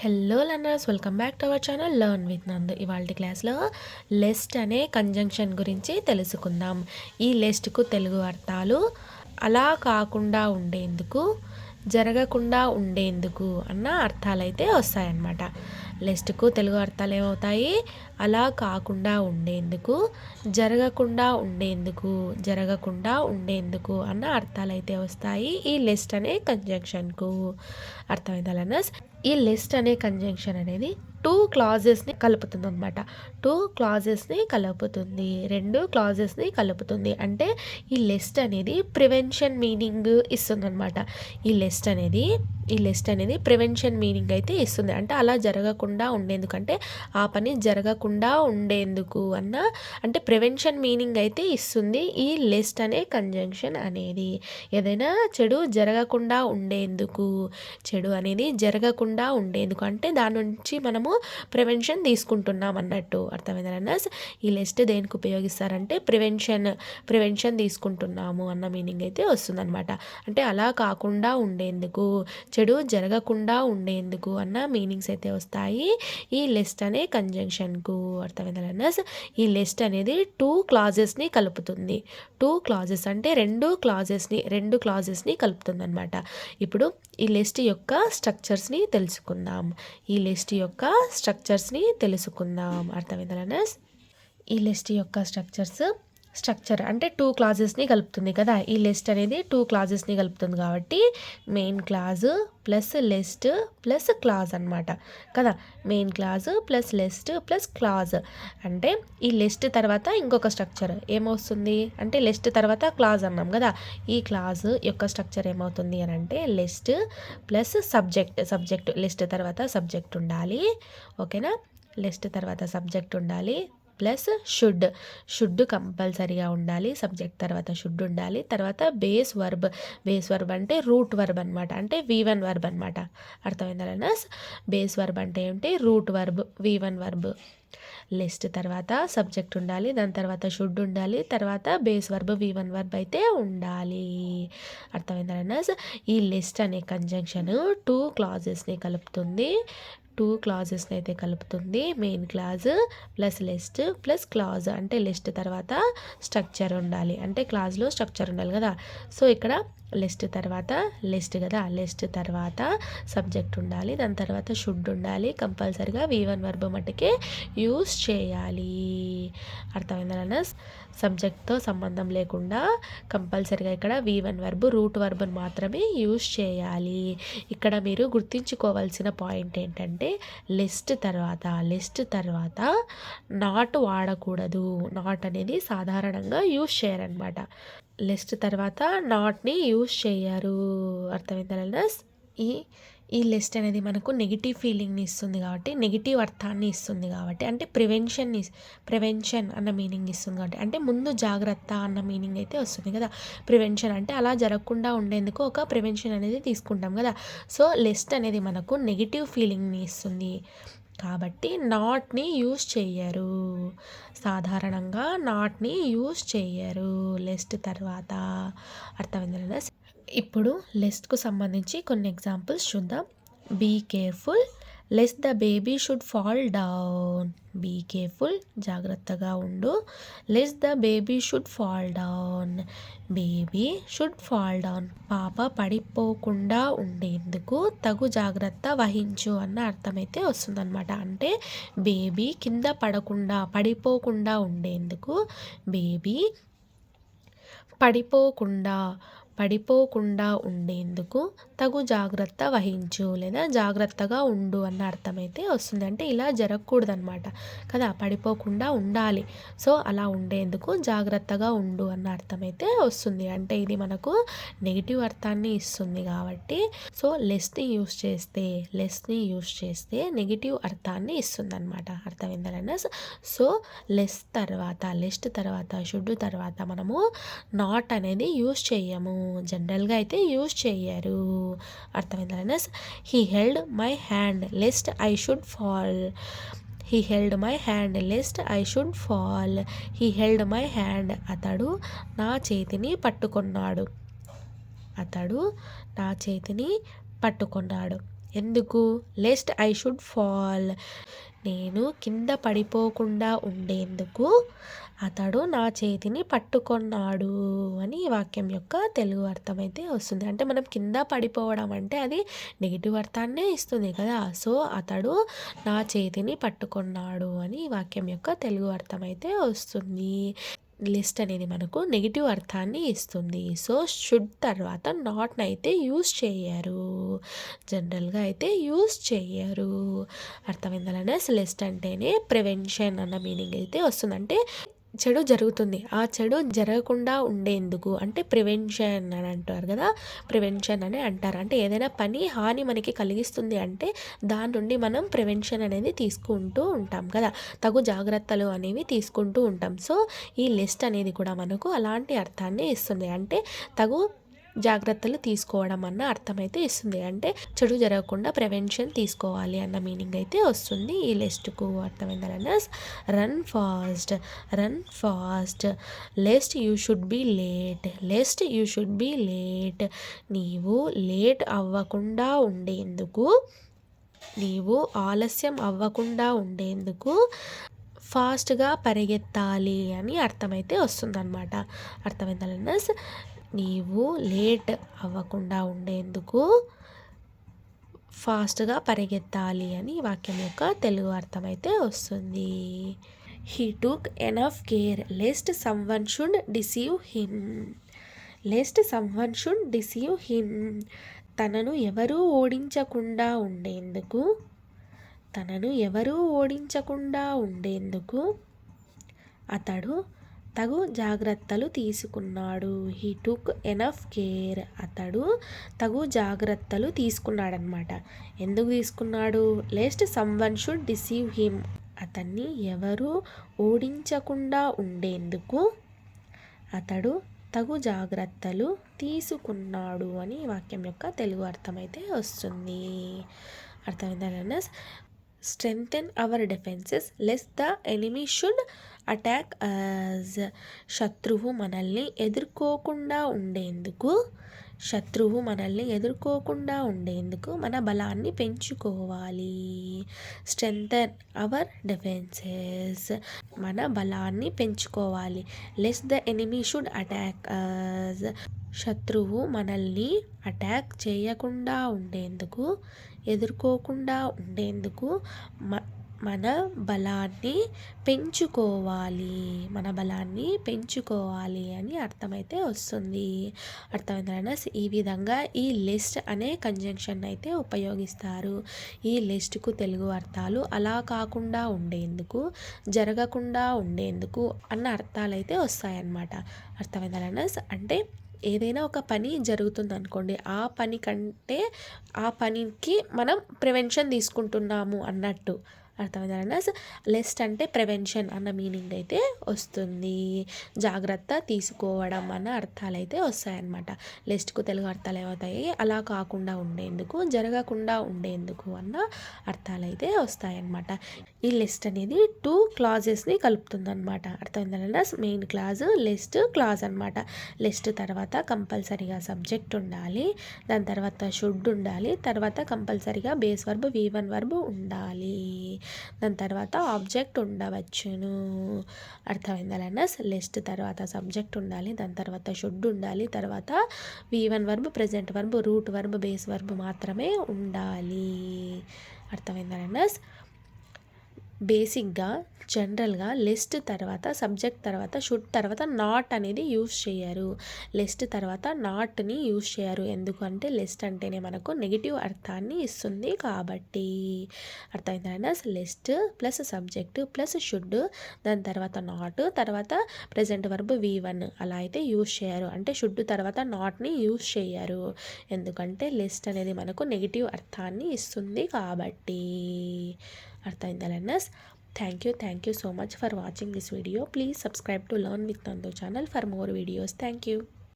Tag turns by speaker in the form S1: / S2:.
S1: Hello learners, welcome back to our channel learn with నందు. ఇవాళ క్లాస్లో లెస్ట్ అనే కంజంక్షన్ గురించి తెలుసుకుందాం. ఈ లెస్ట్కు తెలుగు అర్థాలు అలా కాకుండా ఉండేందుకు, జరగకుండా ఉండేందుకు అన్న అర్థాలైతే వస్తాయన్నమాట. లెస్ట్కు తెలుగు అర్థాలు ఏమవుతాయి? అలా కాకుండా ఉండేందుకు, జరగకుండా ఉండేందుకు, జరగకుండా ఉండేందుకు అన్న అర్థాలైతే వస్తాయి ఈ లెస్ట్ అనే కంజంక్షన్కు. అర్థమైందా లర్నర్స్? ఈ లిస్ట్ అనే కంజంక్షన్ అనేది టూ క్లాజెస్ని కలుపుతుంది అనమాట. టూ క్లాజెస్ని కలుపుతుంది, రెండు క్లాజెస్ని కలుపుతుంది. అంటే ఈ లిస్ట్ అనేది ప్రివెన్షన్ మీనింగ్ ఇస్తుంది అనమాట. ఈ లిస్ట్ అనేది ప్రివెన్షన్ మీనింగ్ అయితే ఇస్తుంది. అంటే అలా జరగకుండా ఉండేందుకు, అంటే ఆ పని జరగకుండా ఉండేందుకు అన్న అంటే ప్రివెన్షన్ మీనింగ్ అయితే ఇస్తుంది ఈ లిస్ట్ అనే కంజంక్షన్ అనేది. ఏదైనా చెడు జరగకుండా ఉండేందుకు, చెడు అనేది జరగకుండా ఉండేందుకు అంటే దాని నుంచి మనము ప్రివెన్షన్ తీసుకుంటున్నాం అన్నట్టు. అర్థమైందా లర్నర్స్? ఈ లిస్ట్ దేనికి ఉపయోగిస్తారంటే ప్రివెన్షన్ తీసుకుంటున్నాము అన్న మీనింగ్ అయితే వస్తుందన్నమాట. అంటే అలా కాకుండా ఉండేందుకు, చెడు జరగకుండా ఉండేందుకు అన్న మీనింగ్స్ అయితే వస్తాయి ఈ లిస్ట్ అనే కంజంక్షన్కు. అర్థమైందా లర్నర్స్? ఈ లిస్ట్ అనేది టూ క్లాజెస్ని కలుపుతుంది. టూ క్లాజెస్ అంటే రెండు క్లాజెస్ని కలుపుతుంది అనమాట. ఇప్పుడు ఈ లిస్ట్ యొక్క స్ట్రక్చర్స్ని తెలుసుకుందాం. అర్థమైందా లర్నర్స్? ఈ లిస్ట్ యొక్క స్ట్రక్చర్ అంటే టూ క్లాజెస్ని కలుపుతుంది కదా. ఈ లిస్ట్ అనేది టూ క్లాజెస్ని కలుపుతుంది కాబట్టి main clause plus list plus clause అనమాట కదా. Main clause plus list plus clause అంటే ఈ లిస్ట్ తర్వాత ఇంకొక స్ట్రక్చర్ ఏమవుతుంది అంటే లిస్ట్ తర్వాత క్లాజ్ అన్నాం కదా. ఈ క్లాజ్ యొక్క స్ట్రక్చర్ ఏమవుతుంది అని అంటే లిస్ట్ ప్లస్ సబ్జెక్ట్ లిస్ట్ తర్వాత సబ్జెక్ట్ ఉండాలి. ఓకేనా? లిస్ట్ తర్వాత సబ్జెక్ట్ ఉండాలి ప్లస్ షుడ్ కంపల్సరీగా ఉండాలి. సబ్జెక్ట్ తర్వాత షుడ్ ఉండాలి. తర్వాత బేస్ వర్బ్ అంటే రూట్ వర్బ్ అనమాట. అంటే V1 వర్బ్ అనమాట. అర్థమైందా లర్నర్స్? బేస్ వర్బ్ అంటే ఏంటి? Root verb, V1 verb. List తర్వాత సబ్జెక్ట్ ఉండాలి, దాని తర్వాత షుడ్ ఉండాలి, తర్వాత బేస్ వర్బ్ V1 వర్బ్ అయితే ఉండాలి. అర్థమైందా లర్నర్స్? ఈ లిస్ట్ అనే కంజంక్షన్ టూ క్లాజెస్ని అయితే కలుపుతుంది. Main clause plus list plus clause అంటే లిస్ట్ తర్వాత స్ట్రక్చర్ ఉండాలి, అంటే క్లాజ్లో స్ట్రక్చర్ ఉండాలి కదా. సో ఇక్కడ లిస్ట్ తర్వాత లిస్ట్ తర్వాత సబ్జెక్ట్ ఉండాలి, దాని తర్వాత షుడ్ ఉండాలి. కంపల్సరిగా V1 వర్బ్ మట్టుకే యూస్ చేయాలి. అర్థమైందా లర్నర్స్? సబ్జెక్ట్తో సంబంధం లేకుండా కంపల్సరిగా ఇక్కడ V1 వర్బ్ రూట్ వర్బ్ని మాత్రమే యూస్ చేయాలి. ఇక్కడ మీరు గుర్తుంచుకోవాల్సిన పాయింట్ ఏంటంటే లిస్ట్ తర్వాత నాట్ వాడకూడదు. నాట్ అనేది సాధారణంగా యూస్ చేయరనమాట. లిస్ట్ తర్వాత నాట్ని యూస్ చేయరు. అర్థమైందా లర్నర్స్? ఈ లిస్ట్ అనేది మనకు నెగిటివ్ ఫీలింగ్ని ఇస్తుంది కాబట్టి, నెగిటివ్ అర్థాన్ని ఇస్తుంది కాబట్టి, అంటే ప్రివెన్షన్ అన్న మీనింగ్ ఇస్తుంది కాబట్టి, అంటే ముందు జాగ్రత్త అన్న మీనింగ్ అయితే వస్తుంది కదా. ప్రివెన్షన్ అంటే అలా జరగకుండా ఉండేందుకు ఒక ప్రివెన్షన్ అనేది తీసుకుంటాం కదా. సో లిస్ట్ అనేది మనకు నెగిటివ్ ఫీలింగ్ని ఇస్తుంది కాబట్టి నాట్ని యూస్ చెయ్యరు. సాధారణంగా నాట్ని యూస్ చెయ్యరు లిస్ట్ తర్వాత. అర్థమైందా? ఇప్పుడు లిస్ట్కు సంబంధించి కొన్ని ఎగ్జాంపుల్స్ చూద్దాం. Be careful lest the baby should fall down. Be careful జాగ్రత్తగా ఉండు. Lest the baby should fall down. Baby should fall down పాప పడిపోకుండా ఉండేందుకు తగు జాగ్రత్త వహించు అన్న అర్థమైతే వస్తుందన్నమాట. అంటే బేబీ కింద పడిపోకుండా ఉండేందుకు, బేబీ పడిపోకుండా ఉండేందుకు తగు జాగ్రత్త వహించు లేదా జాగ్రత్తగా ఉండు అన్న అర్థమైతే వస్తుంది. అంటే ఇలా జరగకూడదు అనమాట కదా, పడిపోకుండా ఉండాలి. సో అలా ఉండేందుకు జాగ్రత్తగా ఉండు అన్న అర్థమైతే వస్తుంది. అంటే ఇది మనకు నెగిటివ్ అర్థాన్ని ఇస్తుంది కాబట్టి, సో లెస్ని యూస్ చేస్తే నెగిటివ్ అర్థాన్ని ఇస్తుంది అనమాట. అర్థమైందా లర్నర్స్? సో లిస్ట్ తర్వాత షుడ్ తర్వాత మనము నాట్ అనేది యూస్ చేయము, జనరల్గా అయితే యూస్ చెయ్యరు. అర్థమైందా learners? He held my hand lest I should fall. He held my hand lest I should fall. He held my hand అతడు నా చేతిని పట్టుకున్నాడు. ఎందుకు? లెస్ట్ ఐ షుడ్ ఫాల్, నేను కింద పడిపోకుండా ఉండేందుకు అతడు నా చేతిని పట్టుకున్నాడు అని ఈ వాక్యం యొక్క తెలుగు అర్థం అయితే వస్తుంది. అంటే మనం కింద పడిపోవడం అంటే అది నెగిటివ్ అర్థాన్నే ఇస్తుంది కదా. సో అతడు నా చేతిని పట్టుకున్నాడు అని ఈ వాక్యం యొక్క తెలుగు అర్థం అయితే వస్తుంది. లిస్ట్ అనేది మనకు నెగిటివ్ అర్థాన్ని ఇస్తుంది. సో షుడ్ తర్వాత నాట్ని అయితే యూస్ చేయరు, జనరల్గా అయితే యూస్ చేయరు. అర్థమైందలనే లిస్ట్ అంటేనే ప్రివెన్షన్ అన్న మీనింగ్ అయితే వస్తుంది. అంటే చెడు జరుగుతుంది, ఆ చెడు జరగకుండా ఉండేందుకు అంటే ప్రివెన్షన్ అని అంటారు కదా, ప్రివెన్షన్ అని అంటారు. అంటే ఏదైనా పని హాని మనకి కలిగిస్తుంది అంటే దాని నుండి మనం ప్రివెన్షన్ అనేది తీసుకుంటూ ఉంటాం కదా, తగు జాగ్రత్తలు అనేవి తీసుకుంటూ ఉంటాం. సో ఈ లిస్ట్ అనేది కూడా మనకు అలాంటి అర్థాన్ని ఇస్తుంది. అంటే తగు జాగ్రత్తలు తీసుకోవడం అన్న అర్థమైతే ఇస్తుంది. అంటే చెడు జరగకుండా ప్రివెన్షన్ తీసుకోవాలి అన్న మీనింగ్ అయితే వస్తుంది ఈ లిస్ట్కు. అర్థమైందన్న run fast, run fast, lest you should be late, lest you should be late, నీవు లేట్ అవ్వకుండా ఉండేందుకు, నీవు ఆలస్యం అవ్వకుండా ఉండేందుకు ఫాస్ట్గా పరిగెత్తాలి అని అర్థమైతే వస్తుందన్నమాట. అర్థమైందన్న నీవు లేట్ అవ్వకుండా ఉండేందుకు ఫాస్ట్గా పరిగెత్తాలి అని వాక్యం యొక్క తెలుగు అర్థం అయితే వస్తుంది. He took enough care lest someone should deceive him, lest someone should deceive him, తనను ఎవరూ ఓడించకుండా ఉండేందుకు, తనను ఎవరూ ఓడించకుండా ఉండేందుకు అతడు తగు జాగ్రత్తలు తీసుకున్నాడు. హీ టుక్ ఎనఫ్ కేర్, అతడు తగు జాగ్రత్తలు తీసుకున్నాడనమాట. ఎందుకు తీసుకున్నాడు? లెస్ట్ సమ్వన్ షుడ్ డిసీవ్ హిమ్, అతన్ని ఎవరు ఓడించకుండా ఉండేందుకు అతడు తగు జాగ్రత్తలు తీసుకున్నాడు అని వాక్యం యొక్క తెలుగు అర్థమైతే వస్తుంది. అర్థమైందా? Strengthen our defences lest the enemy should attack us, శత్రువు మనల్ని ఎదుర్కోకుండా ఉండేందుకు, శత్రువు మనల్ని ఎదుర్కోకుండా ఉండేందుకు మన బలాన్ని పెంచుకోవాలి. స్ట్రెంగ్థెన్ అవర్ డిఫెన్సెస్, మన బలాన్ని పెంచుకోవాలి. లెస్ట్ the enemy should attack us, శత్రువు మనల్ని అటాక్ చేయకుండా ఉండేందుకు, ఎదుర్కోకుండా ఉండేందుకు మన బలాన్ని పెంచుకోవాలి, మన బలాన్ని పెంచుకోవాలి అని అర్థమైతే వస్తుంది. అర్థమైందా? ఈ విధంగా ఈ లిస్ట్ అనే కంజంక్షన్ అయితే ఉపయోగిస్తారు. ఈ లిస్ట్కు తెలుగు అర్థాలు అలా కాకుండా ఉండేందుకు, జరగకుండా ఉండేందుకు అన్న అర్థాలు అయితే వస్తాయన్నమాట. అర్థమైందా? అంటే ఏదైనా ఒక పని జరుగుతుంది అనుకోండి, ఆ పని కంటే ఆ పనికి మనం ప్రివెన్షన్ తీసుకుంటున్నాము అన్నట్టు. అర్థమైందా? లెస్ట్ అంటే ప్రివెన్షన్ అన్న మీనింగ్ అయితే వస్తుంది. జాగ్రత్త తీసుకోవడం అన్న అర్థాలు అయితే వస్తాయన్నమాట. లిస్ట్కు తెలుగు అర్థాలు ఏమవుతాయి? అలా కాకుండా ఉండేందుకు, జరగకుండా ఉండేందుకు అన్న అర్థాలు అయితే వస్తాయన్నమాట. ఈ లిస్ట్ అనేది 2 క్లాజెస్ని కలుపుతుందన్నమాట. అర్థమైందా? మెయిన్ క్లాజ్, లిస్ట్, క్లాజ్ అనమాట. లిస్ట్ తర్వాత కంపల్సరీగా సబ్జెక్ట్ ఉండాలి, దాని తర్వాత షుడ్ ఉండాలి, తర్వాత కంపల్సరీగా బేస్ వర్బ్ V1 వర్బ్ ఉండాలి, దాని తర్వాత ఆబ్జెక్ట్ ఉండవచ్చును. అర్థమైందా? లిస్ట్ తర్వాత సబ్జెక్ట్ ఉండాలి, దాని తర్వాత షుడ్ ఉండాలి, తర్వాత V1 verb, present verb, root verb, base verb మాత్రమే ఉండాలి. అర్థమైందా? బేసిక్గా జనరల్గా లిస్ట్ తర్వాత సబ్జెక్ట్ తర్వాత షుడ్ తర్వాత నాట్ అనేది యూస్ చేయరు. లిస్ట్ తర్వాత నాట్ని యూస్ చేయరు. ఎందుకంటే లిస్ట్ అంటేనే మనకు నెగిటివ్ అర్థాన్ని ఇస్తుంది కాబట్టి. అర్థమైందా? List plus subject plus should, దాని తర్వాత నాట్, తర్వాత ప్రెజెంట్ వర్బ్ V1 అలా అయితే యూస్ చేయరు. అంటే షుడ్ తర్వాత నాట్ని యూస్ చేయరు, ఎందుకంటే లిస్ట్ అనేది మనకు నెగిటివ్ అర్థాన్ని ఇస్తుంది కాబట్టి. అర్థమైందా? Thank you so much for watching this video. Please subscribe to Learn with Nandu channel for more videos. Thank you.